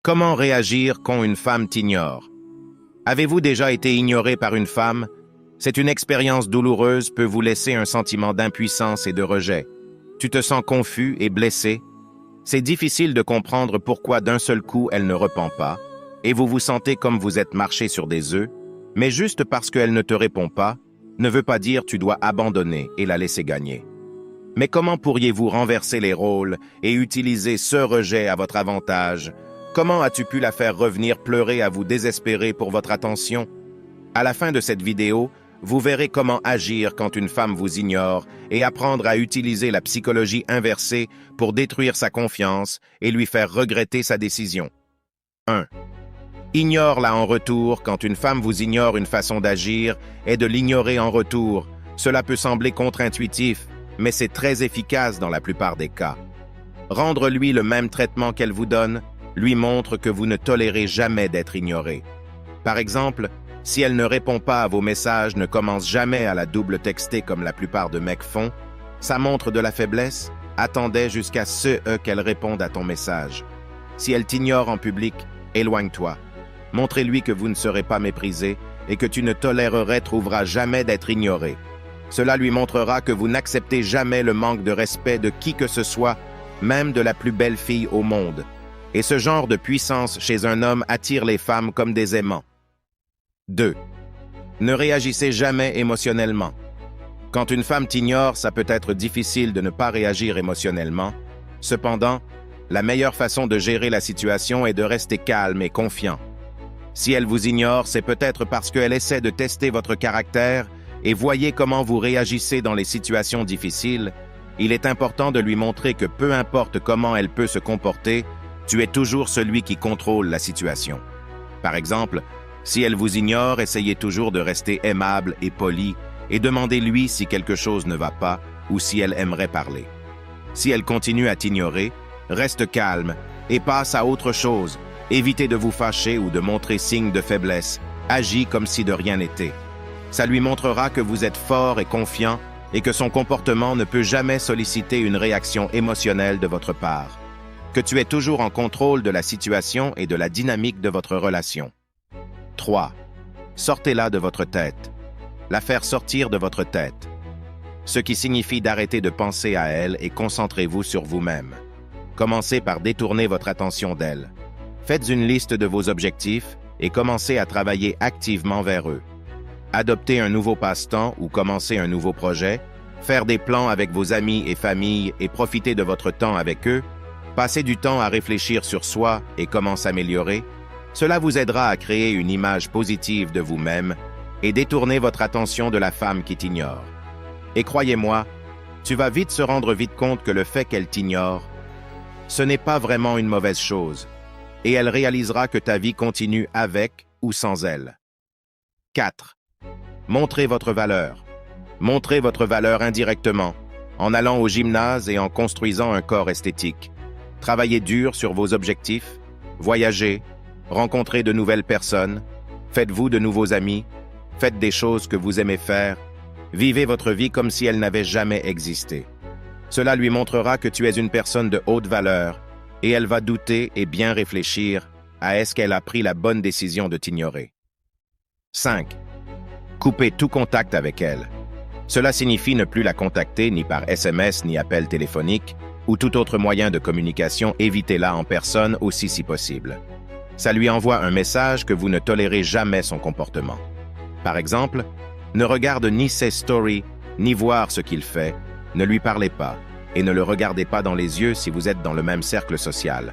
Comment réagir quand une femme t'ignore? Avez-vous déjà été ignoré par une femme? C'est une expérience douloureuse, peut vous laisser un sentiment d'impuissance et de rejet. Tu te sens confus et blessé. C'est difficile de comprendre pourquoi d'un seul coup elle ne répond pas, et vous vous sentez comme vous êtes marché sur des œufs, mais juste parce qu'elle ne te répond pas, ne veut pas dire tu dois abandonner et la laisser gagner. Mais comment pourriez-vous renverser les rôles et utiliser ce rejet à votre avantage? Comment as-tu pu la faire revenir pleurer à vous désespérer pour votre attention? À la fin de cette vidéo, vous verrez comment agir quand une femme vous ignore et apprendre à utiliser la psychologie inversée pour détruire sa confiance et lui faire regretter sa décision. 1. Ignore-la en retour. Quand une femme vous ignore, une façon d'agir est de l'ignorer en retour. Cela peut sembler contre-intuitif, mais c'est très efficace dans la plupart des cas. Rendre-lui le même traitement qu'elle vous donne lui montre que vous ne tolérez jamais d'être ignoré. Par exemple, si elle ne répond pas à vos messages, ne commence jamais à la double texter comme la plupart de mecs font, ça montre de la faiblesse, attendez jusqu'à ce qu'elle réponde à ton message. Si elle t'ignore en public, éloigne-toi. Montrez-lui que vous ne serez pas méprisé et que tu ne trouveras jamais d'être ignoré. Cela lui montrera que vous n'acceptez jamais le manque de respect de qui que ce soit, même de la plus belle fille au monde. Et ce genre de puissance chez un homme attire les femmes comme des aimants. 2. Ne réagissez jamais émotionnellement. Quand une femme t'ignore, ça peut être difficile de ne pas réagir émotionnellement. Cependant, la meilleure façon de gérer la situation est de rester calme et confiant. Si elle vous ignore, c'est peut-être parce qu'elle essaie de tester votre caractère et voyez comment vous réagissez dans les situations difficiles. Il est important de lui montrer que peu importe comment elle peut se comporter, tu es toujours celui qui contrôle la situation. Par exemple, si elle vous ignore, essayez toujours de rester aimable et poli et demandez-lui si quelque chose ne va pas ou si elle aimerait parler. Si elle continue à t'ignorer, reste calme et passe à autre chose. Évitez de vous fâcher ou de montrer signe de faiblesse. Agis comme si de rien n'était. Ça lui montrera que vous êtes fort et confiant et que son comportement ne peut jamais solliciter une réaction émotionnelle de votre part. Que tu es toujours en contrôle de la situation et de la dynamique de votre relation. 3. Sortez-la de votre tête. La faire sortir de votre tête. Ce qui signifie d'arrêter de penser à elle et concentrez-vous sur vous-même. Commencez par détourner votre attention d'elle. Faites une liste de vos objectifs et commencez à travailler activement vers eux. Adoptez un nouveau passe-temps ou commencez un nouveau projet. Faire des plans avec vos amis et familles et profiter de votre temps avec eux. Passez du temps à réfléchir sur soi et comment s'améliorer. Cela vous aidera à créer une image positive de vous-même et détourner votre attention de la femme qui t'ignore. Et croyez-moi, tu vas vite se rendre compte que le fait qu'elle t'ignore, ce n'est pas vraiment une mauvaise chose, et elle réalisera que ta vie continue avec ou sans elle. 4. Montrez votre valeur. Montrez votre valeur indirectement, en allant au gymnase et en construisant un corps esthétique. Travaillez dur sur vos objectifs, voyagez, rencontrez de nouvelles personnes, faites-vous de nouveaux amis, faites des choses que vous aimez faire, vivez votre vie comme si elle n'avait jamais existé. Cela lui montrera que tu es une personne de haute valeur et elle va douter et bien réfléchir à est-ce qu'elle a pris la bonne décision de t'ignorer. 5. Coupez tout contact avec elle. Cela signifie ne plus la contacter ni par SMS ni appel téléphonique ou tout autre moyen de communication, évitez-la en personne aussi si possible. Ça lui envoie un message que vous ne tolérez jamais son comportement. Par exemple, ne regarde ni ses stories, ni voir ce qu'il fait, ne lui parlez pas, et ne le regardez pas dans les yeux si vous êtes dans le même cercle social.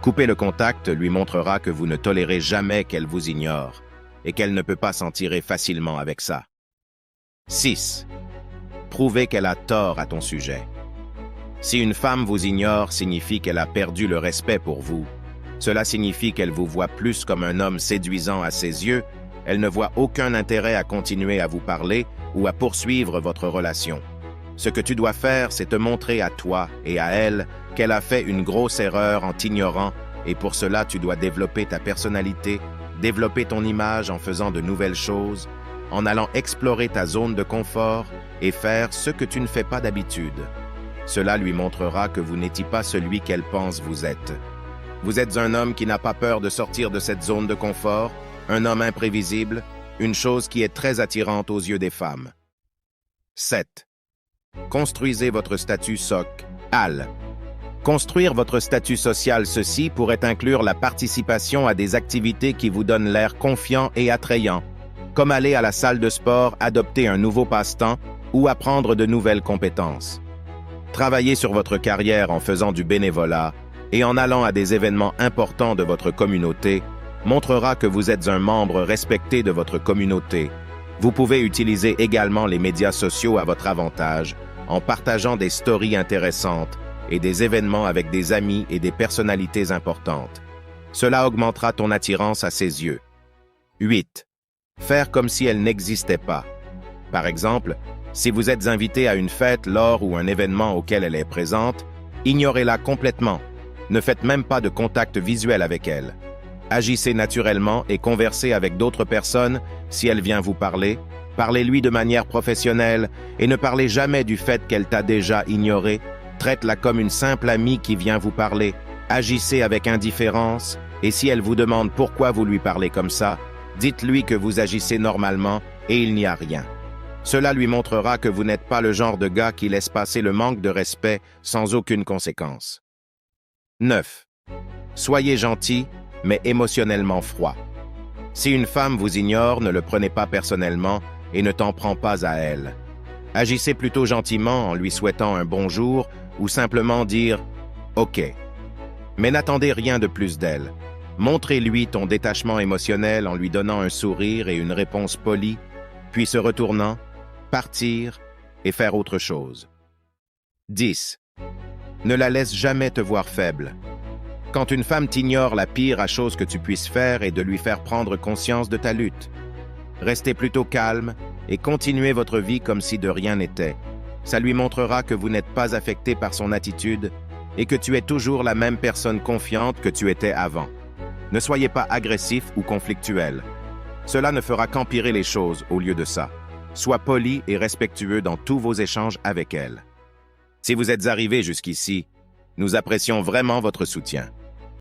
Couper le contact lui montrera que vous ne tolérez jamais qu'elle vous ignore, et qu'elle ne peut pas s'en tirer facilement avec ça. 6. Prouvez qu'elle a tort à ton sujet. Si une femme vous ignore, signifie qu'elle a perdu le respect pour vous. Cela signifie qu'elle vous voit plus comme un homme séduisant à ses yeux, elle ne voit aucun intérêt à continuer à vous parler ou à poursuivre votre relation. Ce que tu dois faire, c'est te montrer à toi et à elle qu'elle a fait une grosse erreur en t'ignorant et pour cela tu dois développer ta personnalité, développer ton image en faisant de nouvelles choses, en allant explorer ta zone de confort et faire ce que tu ne fais pas d'habitude. Cela lui montrera que vous n'étiez pas celui qu'elle pense vous êtes. Vous êtes un homme qui n'a pas peur de sortir de cette zone de confort, un homme imprévisible, une chose qui est très attirante aux yeux des femmes. 7. Construisez votre statut social. Construire votre statut social, ceci pourrait inclure la participation à des activités qui vous donnent l'air confiant et attrayant, comme aller à la salle de sport, adopter un nouveau passe-temps ou apprendre de nouvelles compétences. Travailler sur votre carrière en faisant du bénévolat et en allant à des événements importants de votre communauté montrera que vous êtes un membre respecté de votre communauté. Vous pouvez utiliser également les médias sociaux à votre avantage en partageant des stories intéressantes et des événements avec des amis et des personnalités importantes. Cela augmentera ton attirance à ses yeux. 8. Faire comme si elle n'existait pas. Par exemple, si vous êtes invité à une fête lors ou un événement auquel elle est présente, ignorez-la complètement. Ne faites même pas de contact visuel avec elle. Agissez naturellement et conversez avec d'autres personnes si elle vient vous parler. Parlez-lui de manière professionnelle et ne parlez jamais du fait qu'elle t'a déjà ignoré. Traite-la comme une simple amie qui vient vous parler. Agissez avec indifférence et si elle vous demande pourquoi vous lui parlez comme ça, dites-lui que vous agissez normalement et il n'y a rien. Cela lui montrera que vous n'êtes pas le genre de gars qui laisse passer le manque de respect sans aucune conséquence. 9. Soyez gentil, mais émotionnellement froid. Si une femme vous ignore, ne le prenez pas personnellement et ne t'en prends pas à elle. Agissez plutôt gentiment en lui souhaitant un bonjour ou simplement dire « OK ». Mais n'attendez rien de plus d'elle. Montrez-lui ton détachement émotionnel en lui donnant un sourire et une réponse polie, puis se retournant, partir et faire autre chose. 10. Ne la laisse jamais te voir faible. Quand une femme t'ignore, la pire chose que tu puisses faire est de lui faire prendre conscience de ta lutte. Restez plutôt calme et continuez votre vie comme si de rien n'était. Ça lui montrera que vous n'êtes pas affecté par son attitude et que tu es toujours la même personne confiante que tu étais avant. Ne soyez pas agressif ou conflictuel. Cela ne fera qu'empirer les choses au lieu de ça. Sois poli et respectueux dans tous vos échanges avec elle. Si vous êtes arrivé jusqu'ici, nous apprécions vraiment votre soutien.